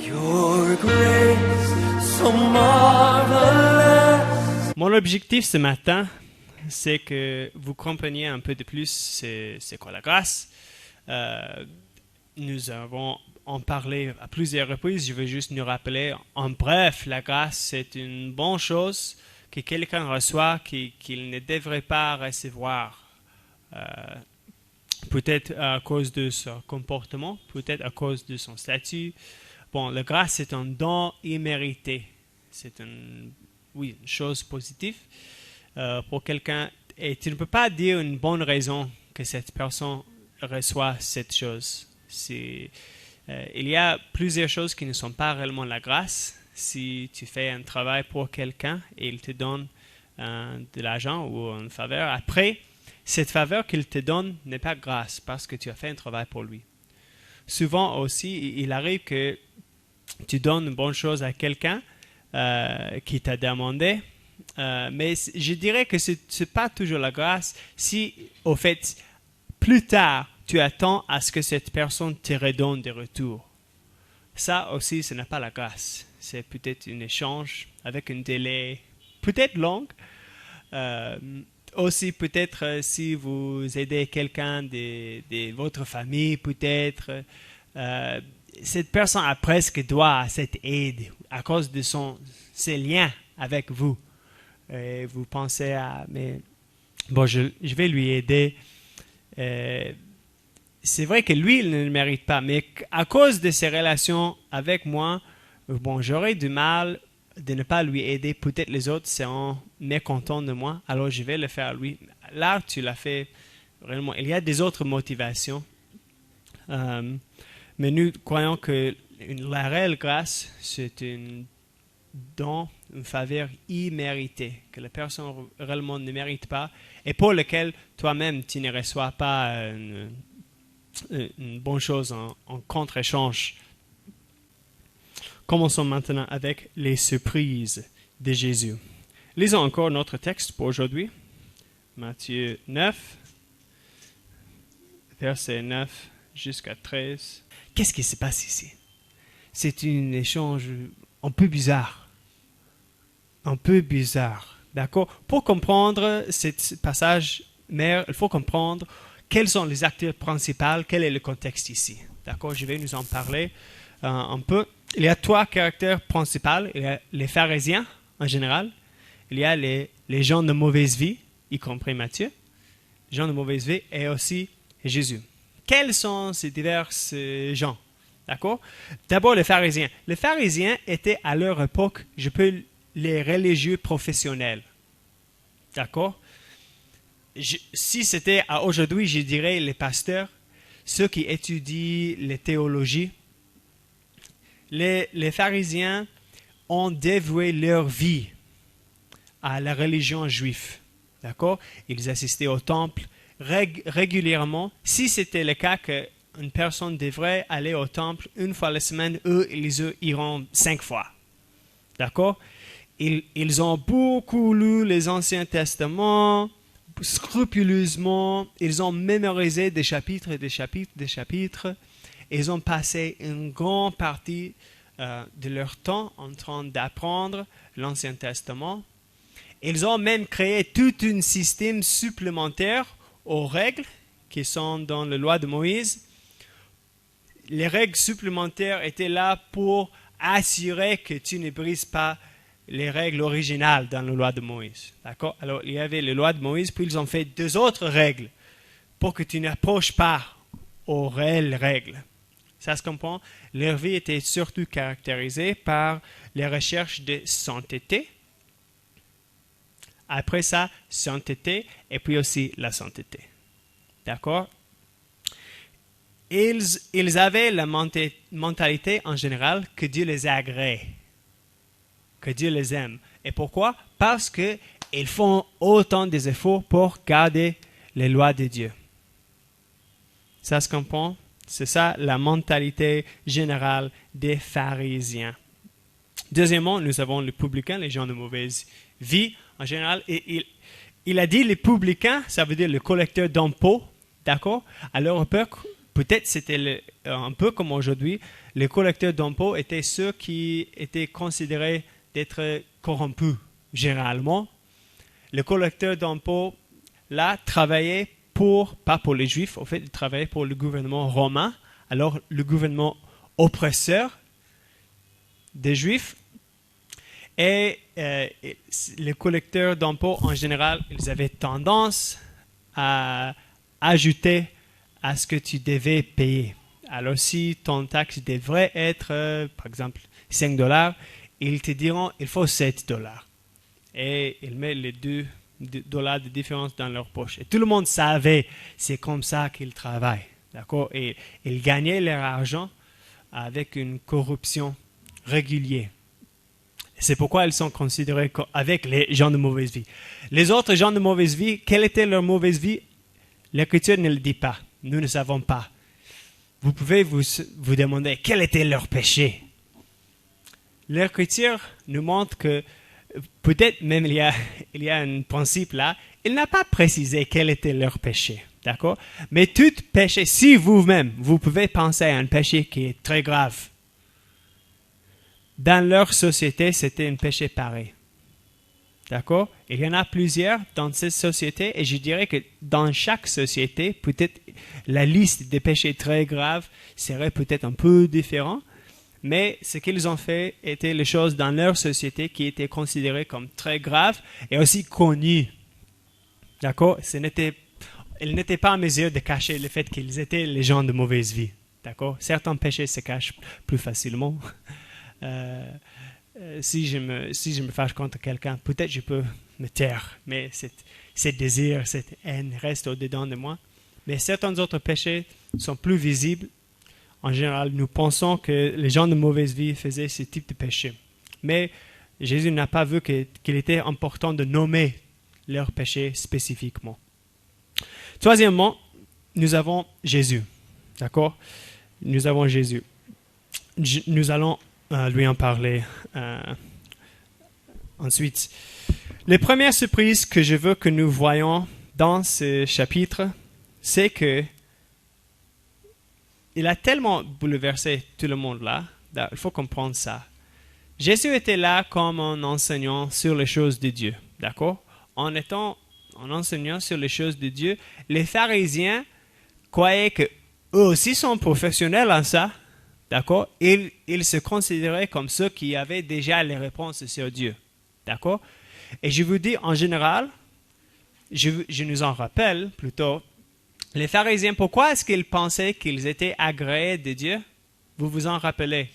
Your grace so marvelous. Mon objectif ce matin, c'est que vous compreniez un peu de plus c'est quoi la grâce. Nous avons en parlé à plusieurs reprises. Je veux juste nous rappeler, en bref, la grâce, c'est une bonne chose que quelqu'un reçoit qu'il ne devrait pas recevoir. Peut-être à cause de son comportement, peut-être à cause de son statut. Bon, la grâce, c'est un don immérité. C'est une chose positive pour quelqu'un. Et tu ne peux pas dire une bonne raison que cette personne reçoit cette chose. Il y a plusieurs choses qui ne sont pas réellement la grâce. Si tu fais un travail pour quelqu'un et il te donne de l'argent ou une faveur, après, cette faveur qu'il te donne n'est pas grâce parce que tu as fait un travail pour lui. Souvent aussi, il arrive que tu donnes une bonne chose à quelqu'un qui t'a demandé, mais je dirais que ce n'est pas toujours la grâce si, au fait, plus tard, tu attends à ce que cette personne te redonne des retours. Ça aussi, ce n'est pas la grâce. C'est peut-être un échange avec un délai peut-être long. Aussi, peut-être si vous aidez quelqu'un de votre famille, peut-être, cette personne a presque droit à cette aide à cause de ses liens avec vous. Et vous pensez mais bon, je vais lui aider. C'est vrai que lui, il ne le mérite pas, mais à cause de ses relations avec moi, bon, j'aurais du mal de ne pas lui aider. Peut-être les autres seront mécontents de moi, alors je vais le faire à lui. Là, tu l'as fait réellement. Il y a des autres motivations. Mais nous croyons que la réelle grâce, c'est un don, une faveur imméritée, que la personne réellement ne mérite pas, et pour lequel toi-même, tu ne reçois pas une bonne chose en contre-échange. Commençons maintenant avec les surprises de Jésus. Lisons encore notre texte pour aujourd'hui. Matthieu 9, verset 9 jusqu'à 13. Qu'est-ce qui se passe ici? C'est un échange un peu bizarre. Un peu bizarre. D'accord? Pour comprendre ce passage, il faut comprendre quels sont les acteurs principaux, quel est le contexte ici. D'accord? Je vais nous en parler un peu. Il y a trois caractères principaux. Il y a les pharisiens en général. Il y a les gens de mauvaise vie, y compris Matthieu. Les gens de mauvaise vie et aussi Jésus. Quels sont ces divers gens? D'accord? D'abord, les pharisiens. Les pharisiens étaient à leur époque, les religieux professionnels. D'accord? Si c'était à aujourd'hui, je dirais les pasteurs, ceux qui étudient les théologies. Les pharisiens ont dévoué leur vie à la religion juive. D'accord? Ils assistaient au temple régulièrement. Si c'était le cas qu'une personne devrait aller au temple une fois la semaine, eux, ils iront 5 fois. D'accord? Ils ont beaucoup lu les Anciens Testaments, scrupuleusement. Ils ont mémorisé des chapitres et des chapitres, des chapitres. Ils ont passé une grande partie de leur temps en train d'apprendre l'Ancien Testament. Ils ont même créé tout un système supplémentaire aux règles qui sont dans la loi de Moïse. Les règles supplémentaires étaient là pour assurer que tu ne brises pas les règles originales dans la loi de Moïse. D'accord? Alors, il y avait la loi de Moïse, puis ils ont fait 2 autres règles pour que tu n'approches pas aux réelles règles. Ça se comprend? Leur vie était surtout caractérisée par les recherches de sainteté. Après ça, sainteté et puis aussi la sainteté. D'accord? Ils avaient la mentalité en général que Dieu les agrée, que Dieu les aime. Et pourquoi? Parce qu'ils font autant des efforts pour garder les lois de Dieu. Ça se comprend? C'est ça la mentalité générale des pharisiens. Deuxièmement, nous avons les publicains, les gens de mauvaise vie en général. Et il a dit les publicains, ça veut dire le collecteur d'impôts, d'accord? À leur époque, peut-être c'était un peu comme aujourd'hui, les collecteurs d'impôts étaient ceux qui étaient considérés d'être corrompus généralement. Les collecteurs d'impôts, là, travaillaient pas pour les Juifs, en fait, ils travaillaient pour le gouvernement romain, alors le gouvernement oppresseur des Juifs. Et les collecteurs d'impôts, en général, ils avaient tendance à ajouter à ce que tu devais payer. Alors, si ton taxe devrait être, par exemple, $5, ils te diront il faut $7. Et ils mettent les $2 de différence dans leur poche. Et tout le monde savait c'est comme ça qu'ils travaillent. D'accord? Et ils gagnaient leur argent avec une corruption régulière. C'est pourquoi ils sont considérés avec les gens de mauvaise vie. Les autres gens de mauvaise vie, quelle était leur mauvaise vie? L'Écriture ne le dit pas. Nous ne savons pas. Vous pouvez vous demander quel était leur péché. L'Écriture nous montre que peut-être même il y a un principe là. Il n'a pas précisé quel était leur péché. D'accord? Mais tout péché, si vous-même, vous pouvez penser à un péché qui est très grave, dans leur société, c'était un péché pareil. D'accord? Il y en a plusieurs dans cette société et je dirais que dans chaque société, peut-être la liste des péchés très graves serait peut-être un peu différente, mais ce qu'ils ont fait était les choses dans leur société qui étaient considérées comme très graves et aussi connues. D'accord? Ils n'étaient pas en mesure de cacher le fait qu'ils étaient les gens de mauvaise vie. D'accord? Certains péchés se cachent plus facilement. Si je me fâche contre quelqu'un, peut-être je peux me taire, mais ce désir, cette haine reste au-dedans de moi. Mais certains autres péchés sont plus visibles. En général, nous pensons que les gens de mauvaise vie faisaient ce type de péché. Mais Jésus n'a pas vu qu'il était important de nommer leurs péchés spécifiquement. Troisièmement, nous avons Jésus. D'accord? Nous avons Jésus. Nous allons lui en parler ensuite. Les premières surprises que je veux que nous voyons dans ce chapitre, c'est que il a tellement bouleversé tout le monde là. Il faut comprendre ça. Jésus était là comme un enseignant sur les choses de Dieu. D'accord? En enseignant sur les choses de Dieu, les pharisiens croyaient qu'eux aussi sont professionnels en ça. D'accord? Ils se considéraient comme ceux qui avaient déjà les réponses sur Dieu. D'accord? Et je vous dis, en général, je nous en rappelle plutôt, les pharisiens, pourquoi est-ce qu'ils pensaient qu'ils étaient agréés de Dieu? Vous vous en rappelez?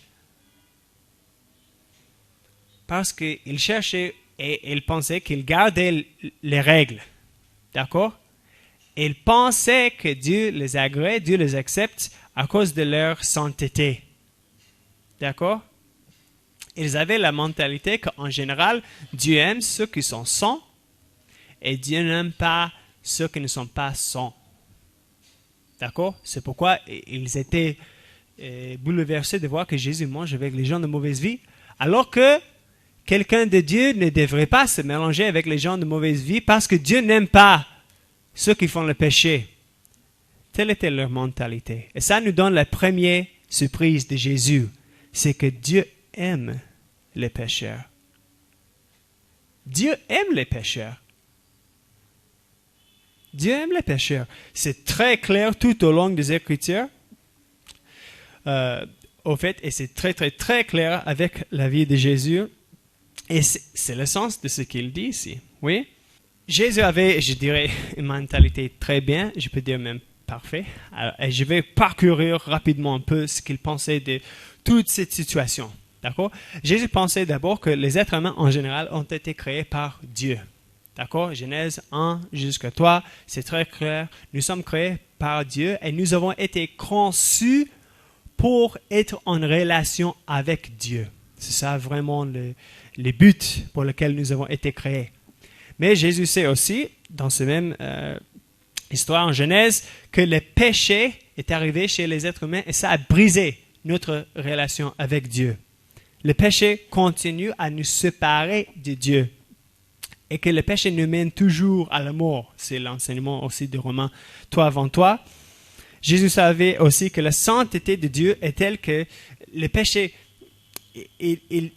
Parce qu'ils cherchaient et ils pensaient qu'ils gardaient les règles. D'accord? Ils pensaient que Dieu les agrée, Dieu les accepte à cause de leur sainteté. D'accord? Ils avaient la mentalité qu'en général, Dieu aime ceux qui sont saints et Dieu n'aime pas ceux qui ne sont pas saints. D'accord? C'est pourquoi ils étaient bouleversés de voir que Jésus mange avec les gens de mauvaise vie, alors que quelqu'un de Dieu ne devrait pas se mélanger avec les gens de mauvaise vie parce que Dieu n'aime pas ceux qui font le péché. Telle était leur mentalité. Et ça nous donne la première surprise de Jésus. C'est que Dieu aime les pécheurs. Dieu aime les pécheurs. Dieu aime les pécheurs. C'est très clair tout au long des Écritures. Au fait, et c'est très, très, très clair avec la vie de Jésus. Et c'est le sens de ce qu'il dit ici. Oui? Jésus avait, je dirais, une mentalité très bien, je peux dire même parfait. Et je vais parcourir rapidement un peu ce qu'il pensait de toute cette situation. D'accord? Jésus pensait d'abord que les êtres humains en général ont été créés par Dieu. D'accord? Genèse 1 jusqu'à 3, c'est très clair. Nous sommes créés par Dieu et nous avons été conçus pour être en relation avec Dieu. C'est ça vraiment le but pour lequel nous avons été créés. Mais Jésus sait aussi, dans cette même histoire en Genèse, que le péché est arrivé chez les êtres humains et ça a brisé notre relation avec Dieu. Le péché continue à nous séparer de Dieu et que le péché nous mène toujours à la mort. C'est l'enseignement aussi de Romains 3 avant toi. Jésus savait aussi que la sainteté de Dieu est telle que le péché, le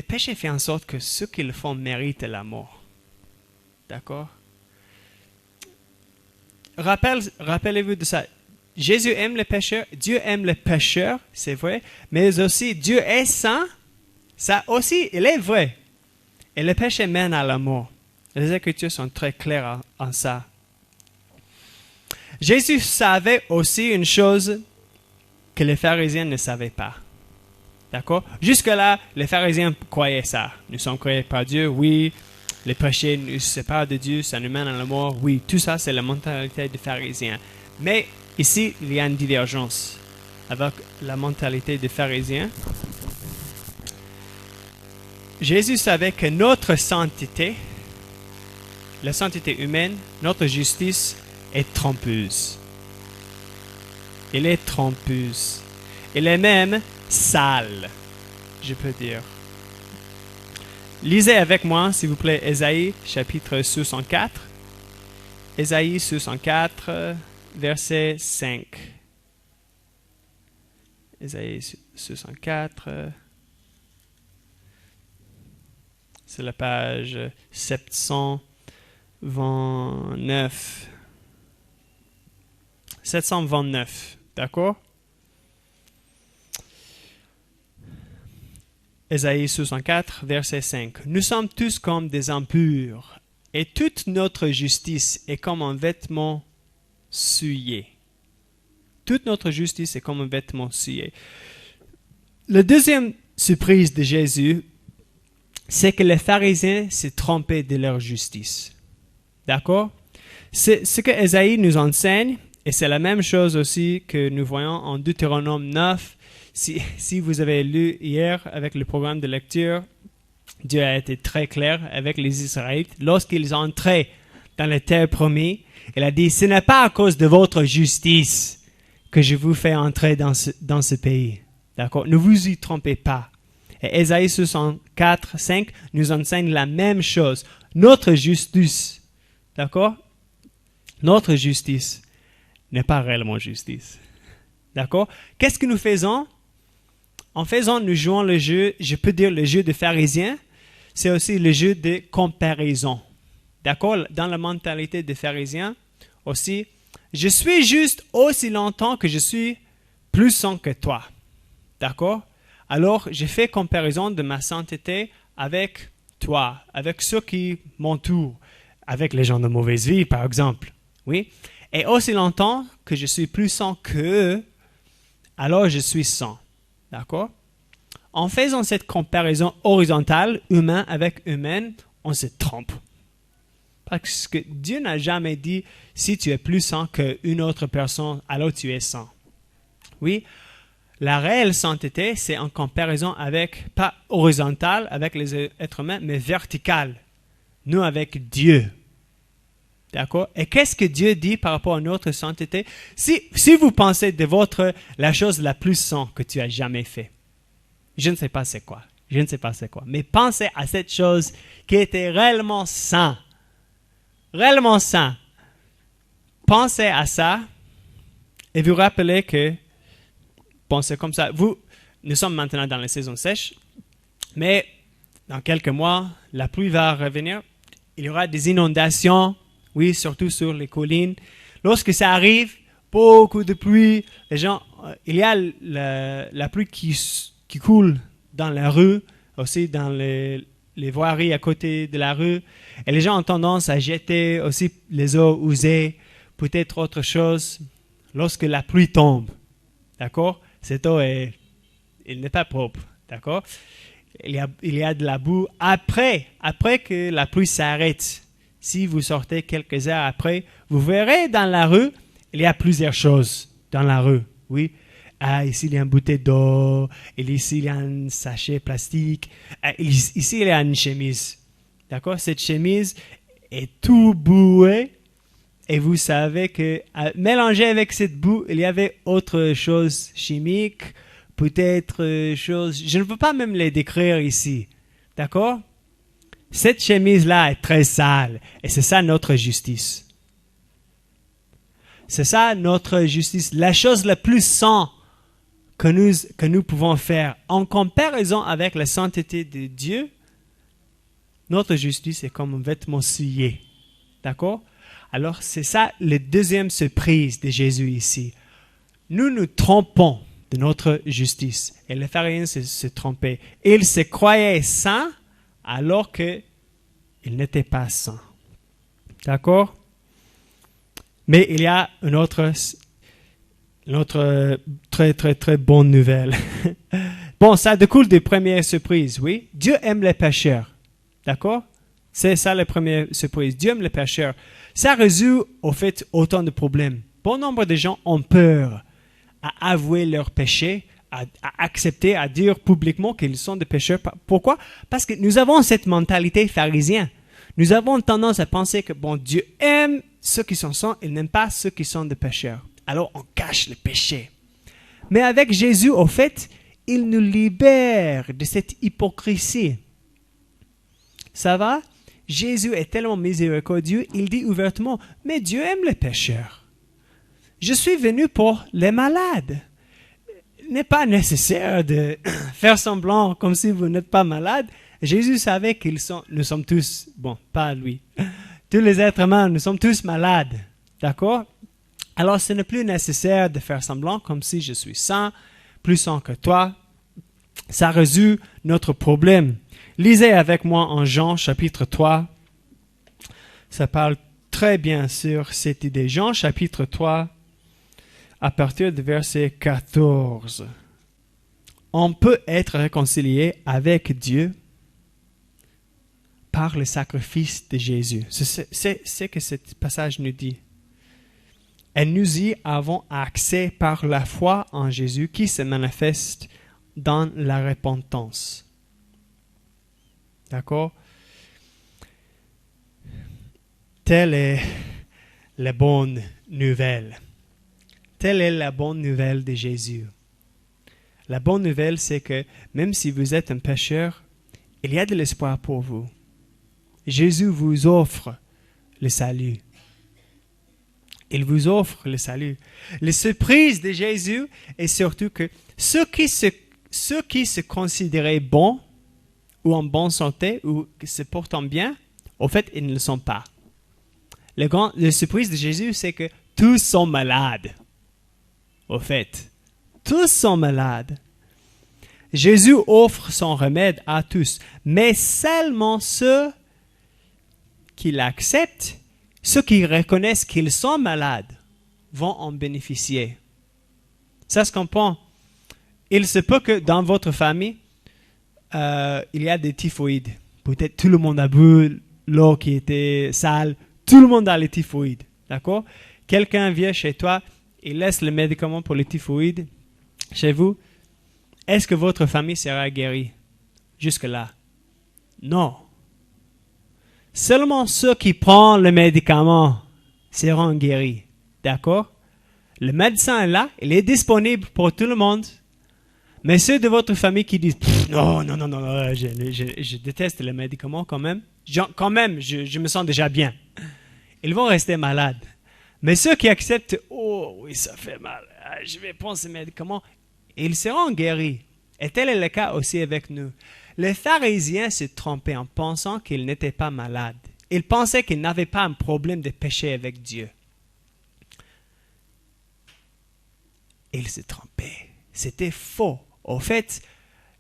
péché fait en sorte que ceux qui le font méritent la mort. D'accord? Rappelez-vous de ça. Jésus aime les pécheurs, Dieu aime les pécheurs, c'est vrai, mais aussi Dieu est saint, ça aussi, il est vrai. Et le péché mène à la mort. Les Écritures sont très claires en ça. Jésus savait aussi une chose que les pharisiens ne savaient pas. D'accord? Jusque-là, les pharisiens croyaient ça. Nous sommes créés par Dieu, oui. Les péchés nous séparent de Dieu, ça nous mène à la mort. Oui, tout ça, c'est la mentalité des pharisiens. Mais ici, il y a une divergence avec la mentalité des pharisiens. Jésus savait que notre sainteté, la sainteté humaine, notre justice est trompeuse. Elle est trompeuse. Elle est même sale, je peux dire. Lisez avec moi, s'il vous plaît, Ésaïe, chapitre 64. Ésaïe 64, verset 5. Ésaïe 64, c'est la page 729. 729, d'accord? Ésaïe 64, verset 5. Nous sommes tous comme des impurs, et toute notre justice est comme un vêtement souillé. Toute notre justice est comme un vêtement souillé. La deuxième surprise de Jésus, c'est que les pharisiens s'est trompés de leur justice. D'accord? C'est ce que Ésaïe nous enseigne, et c'est la même chose aussi que nous voyons en Deutéronome 9. Si vous avez lu hier avec le programme de lecture, Dieu a été très clair avec les Israélites. Lorsqu'ils entraient dans la terre promise, il a dit, ce n'est pas à cause de votre justice que je vous fais entrer dans ce pays. D'accord? Ne vous y trompez pas. Et Ésaïe 64, 5 nous enseigne la même chose. Notre justice, d'accord? Notre justice n'est pas réellement justice. D'accord? Qu'est-ce que nous faisons? En faisant, nous jouons le jeu, je peux dire le jeu des pharisiens, c'est aussi le jeu de comparaison. D'accord? Dans la mentalité des pharisiens aussi, je suis juste aussi longtemps que je suis plus saint que toi. D'accord? Alors, je fais comparaison de ma sainteté avec toi, avec ceux qui m'entourent, avec les gens de mauvaise vie, par exemple. Oui? Et aussi longtemps que je suis plus saint qu'eux, alors je suis saint. D'accord? En faisant cette comparaison horizontale, humain avec humain, on se trompe. Parce que Dieu n'a jamais dit, si tu es plus saint qu'une autre personne, alors tu es saint. Oui? La réelle sainteté, c'est en comparaison avec, pas horizontale avec les êtres humains, mais verticale. Nous avec Dieu. D'accord? Et qu'est-ce que Dieu dit par rapport à notre sainteté? Si vous pensez de la chose la plus sainte que tu as jamais fait, je ne sais pas c'est quoi. Je ne sais pas c'est quoi. Mais pensez à cette chose qui était réellement sainte. Réellement sainte. Pensez à ça et vous rappelez que pensez comme ça. Nous sommes maintenant dans la saison sèche, mais dans quelques mois, la pluie va revenir. Il y aura des inondations, oui, surtout sur les collines. Lorsque ça arrive, beaucoup de pluie, il y a la pluie qui coule dans la rue, aussi dans les voiries à côté de la rue. Et les gens ont tendance à jeter aussi les eaux usées, peut-être autre chose, lorsque la pluie tombe. D'accord? Cette eau elle n'est pas propre. D'accord? Il y a de la boue après que la pluie s'arrête. Si vous sortez quelques heures après, vous verrez dans la rue, il y a plusieurs choses dans la rue. Oui. Ici, il y a une bouteille d'eau. Ici, il y a un sachet plastique. Ici, il y a une chemise. D'accord? Cette chemise est tout bouée. Et vous savez que mélangé avec cette boue, il y avait autre chose chimique, peut-être chose. Je ne peux pas même les décrire ici. D'accord? Cette chemise-là est très sale. Et c'est ça notre justice. C'est ça notre justice. La chose la plus sainte que nous pouvons faire en comparaison avec la sainteté de Dieu, notre justice est comme un vêtement souillé. D'accord? Alors, c'est ça la deuxième surprise de Jésus ici. Nous nous trompons de notre justice. Et les pharisiens se trompaient. Ils se croyaient saints alors qu'ils n'étaient pas saints. D'accord? Mais il y a une autre très, très, très bonne nouvelle. Bon, ça découle des premières surprises, oui. Dieu aime les pécheurs. D'accord? C'est ça la première surprise. Dieu aime les pécheurs. Ça résout, au fait, autant de problèmes. Bon nombre de gens ont peur à avouer leurs péchés, à accepter, à dire publiquement qu'ils sont des pécheurs. Pourquoi? Parce que nous avons cette mentalité pharisienne. Nous avons tendance à penser que, bon, Dieu aime ceux qui sont saints, il n'aime pas ceux qui sont des pécheurs. Alors, on cache le péché. Mais avec Jésus, au fait, il nous libère de cette hypocrisie. Ça va? Jésus est tellement miséricordieux, il dit ouvertement, mais Dieu aime les pécheurs. Je suis venu pour les malades. Il n'est pas nécessaire de faire semblant comme si vous n'êtes pas malade. Jésus savait nous sommes tous, bon, pas lui, tous les êtres humains, nous sommes tous malades. D'accord? Alors, ce n'est plus nécessaire de faire semblant comme si je suis saint, plus saint que toi. Ça résout notre problème. Lisez avec moi en Jean chapitre 3. Ça parle très bien sur cette idée. Jean chapitre 3, à partir du verset 14. On peut être réconcilié avec Dieu par le sacrifice de Jésus. C'est ce que ce passage nous dit. Et nous y avons accès par la foi en Jésus qui se manifeste dans la repentance. D'accord? Telle est la bonne nouvelle. Telle est la bonne nouvelle de Jésus. La bonne nouvelle, c'est que même si vous êtes un pécheur, il y a de l'espoir pour vous. Jésus vous offre le salut. Il vous offre le salut. La surprise de Jésus est surtout que ceux qui se considéraient bons, ou en bonne santé, ou qui se portent bien, au fait, ils ne le sont pas. La surprise de Jésus, c'est que tous sont malades. Au fait, tous sont malades. Jésus offre son remède à tous, mais seulement ceux qui l'acceptent, ceux qui reconnaissent qu'ils sont malades, vont en bénéficier. Ça se comprend. Il se peut que dans votre famille, il y a des typhoïdes. Peut-être tout le monde a bu l'eau qui était sale. Tout le monde a les typhoïdes. D'accord? Quelqu'un vient chez toi, il laisse le médicament pour les typhoïdes chez vous. Est-ce que votre famille sera guérie? Jusque-là? Non. Seulement ceux qui prennent le médicament seront guéris. D'accord? Le médecin est là, il est disponible pour tout le monde. Mais ceux de votre famille qui disent « Non, je déteste les médicaments quand même. Je me sens déjà bien. » Ils vont rester malades. Mais ceux qui acceptent « Oh, oui, ça fait mal. Je vais prendre ces médicaments. » Ils seront guéris. Et tel est le cas aussi avec nous. Les pharisiens se trompaient en pensant qu'ils n'étaient pas malades. Ils pensaient qu'ils n'avaient pas un problème de péché avec Dieu. Ils se trompaient. C'était faux. Au fait,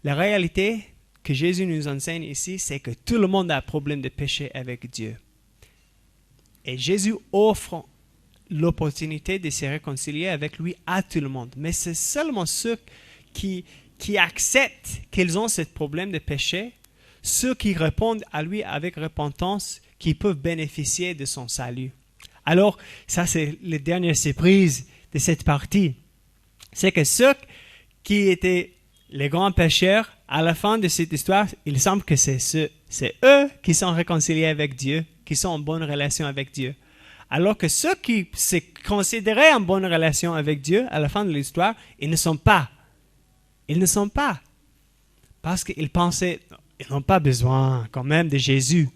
la réalité que Jésus nous enseigne ici, c'est que tout le monde a un problème de péché avec Dieu. Et Jésus offre l'opportunité de se réconcilier avec lui à tout le monde. Mais c'est seulement ceux qui acceptent qu'ils ont ce problème de péché, ceux qui répondent à lui avec repentance, qui peuvent bénéficier de son salut. Alors, ça c'est la dernière surprise de cette partie. C'est que ceux qui étaient les grands pécheurs, à la fin de cette histoire, il semble que c'est eux qui sont réconciliés avec Dieu, qui sont en bonne relation avec Dieu. Alors que ceux qui se considéraient en bonne relation avec Dieu, à la fin de l'histoire, ils ne sont pas. Ils ne sont pas. Parce qu'ils pensaient, ils n'ont pas besoin quand même de Jésus.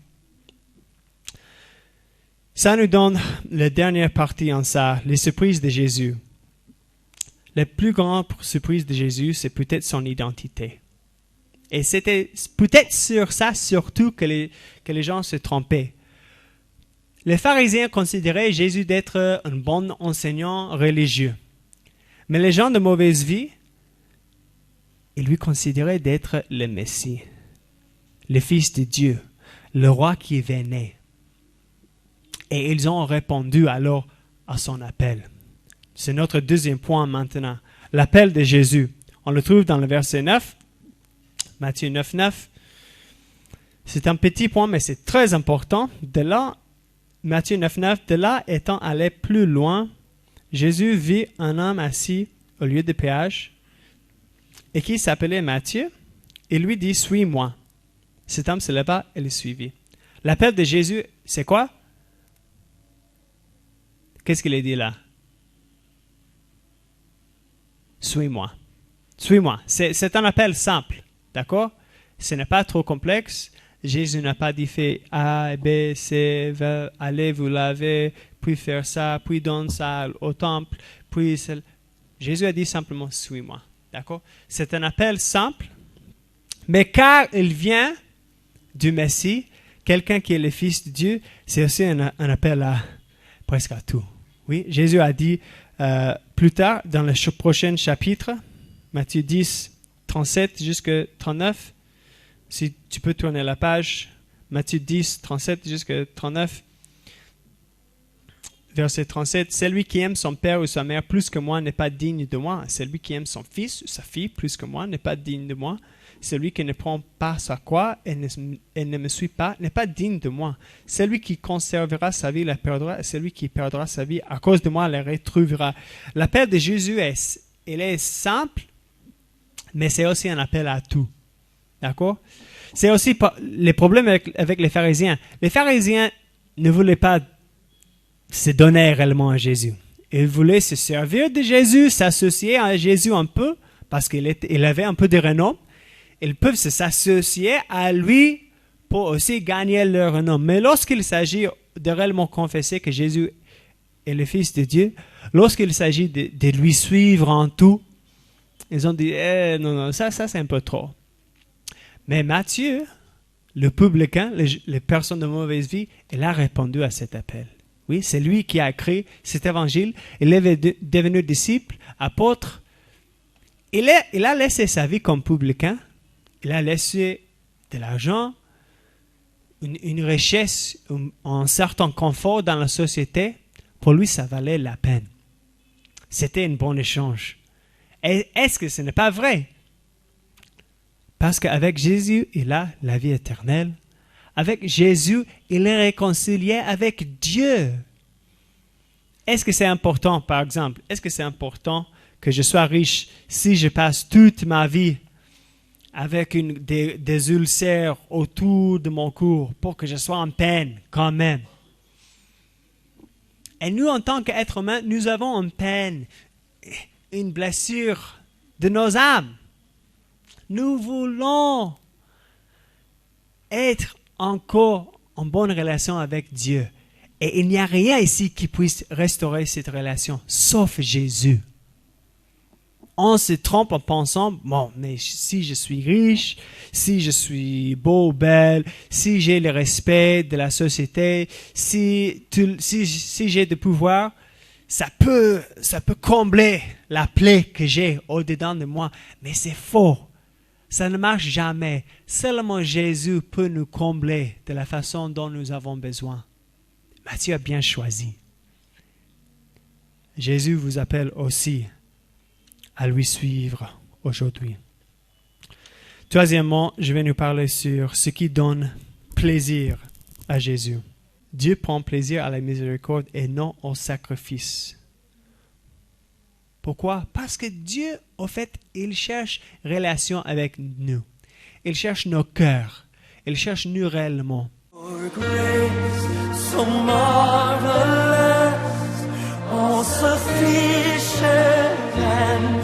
Ça nous donne la dernière partie en ça, les surprises de Jésus. La plus grande surprise de Jésus, c'est peut-être son identité. Et c'était peut-être sur ça surtout que les gens se trompaient. Les pharisiens considéraient Jésus d'être un bon enseignant religieux. Mais les gens de mauvaise vie, ils lui considéraient d'être le Messie, le Fils de Dieu, le roi qui venait. Et ils ont répondu alors à son appel. C'est notre deuxième point maintenant. L'appel de Jésus. On le trouve dans le verset 9, Matthieu 9, 9. C'est un petit point, mais c'est très important. De là, Matthieu 9, 9, de là étant allé plus loin, Jésus vit un homme assis au lieu de péage et qui s'appelait Matthieu. Il lui dit, suis-moi. Cet homme se leva et le suivit. L'appel de Jésus, c'est quoi? Qu'est-ce qu'il a dit là? Suis-moi. Suis-moi. C'est un appel simple. D'accord? Ce n'est pas trop complexe. Jésus n'a pas dit fait A, B, C, V, allez vous laver, puis faire ça, puis donne ça au temple, puis Jésus a dit simplement suis-moi. D'accord? C'est un appel simple, mais car il vient du Messie, quelqu'un qui est le Fils de Dieu, c'est aussi un appel à presque à tout. Oui, Jésus a dit plus tard dans le prochain chapitre, Matthieu 10, 37 jusqu'à 39, si tu peux tourner la page, Matthieu 10, 37 jusqu'à 39, verset 37, « Celui qui aime son père ou sa mère plus que moi n'est pas digne de moi. Celui qui aime son fils ou sa fille plus que moi n'est pas digne de moi. Celui qui ne prend pas sa croix et ne me suit pas n'est pas digne de moi. Celui qui conservera sa vie la perdra, et celui qui perdra sa vie à cause de moi la retrouvera. » L'appel de Jésus il est simple, mais c'est aussi un appel à tout. D'accord? C'est aussi les problèmes avec les pharisiens. Les pharisiens ne voulaient pas se donner réellement à Jésus. Ils voulaient se servir de Jésus, s'associer à Jésus un peu, parce qu'il avait un peu de renom. Ils peuvent s'associer à lui pour aussi gagner leur renom. Mais lorsqu'il s'agit de réellement confesser que Jésus est le Fils de Dieu, lorsqu'il s'agit de lui suivre en tout, ils ont dit, non, ça c'est un peu trop. Mais Matthieu, le publicain, les personnes de mauvaise vie, il a répondu à cet appel. Oui, c'est lui qui a écrit cet évangile. Il est devenu disciple, apôtre. Il a laissé sa vie comme publicain. Il a laissé de l'argent, une richesse, un certain confort dans la société. Pour lui, ça valait la peine. C'était un bon échange. Et est-ce que ce n'est pas vrai? Parce qu'avec Jésus, il a la vie éternelle. Avec Jésus, il est réconcilié avec Dieu. Est-ce que c'est important, par exemple, est-ce que c'est important que je sois riche si je passe toute ma vie avec des ulcères autour de mon cou pour que je sois en peine quand même? Et nous, en tant qu'êtres humains, nous avons une peine, une blessure de nos âmes. Nous voulons être encore en bonne relation avec Dieu. Et il n'y a rien ici qui puisse restaurer cette relation, sauf Jésus. On se trompe en pensant, bon, mais si je suis riche, si je suis beau ou belle, si j'ai le respect de la société, si j'ai du pouvoir, ça peut combler la plaie que j'ai au-dedans de moi. Mais c'est faux. Ça ne marche jamais. Seulement Jésus peut nous combler de la façon dont nous avons besoin. Matthieu a bien choisi. Jésus vous appelle aussi à lui suivre aujourd'hui. Troisièmement, je vais nous parler sur ce qui donne plaisir à Jésus. Dieu prend plaisir à la miséricorde et non au sacrifice. Pourquoi? Parce que Dieu, au fait, il cherche relation avec nous. Il cherche nos cœurs. Il cherche nous réellement. Your grace so marvelous, all sufficient and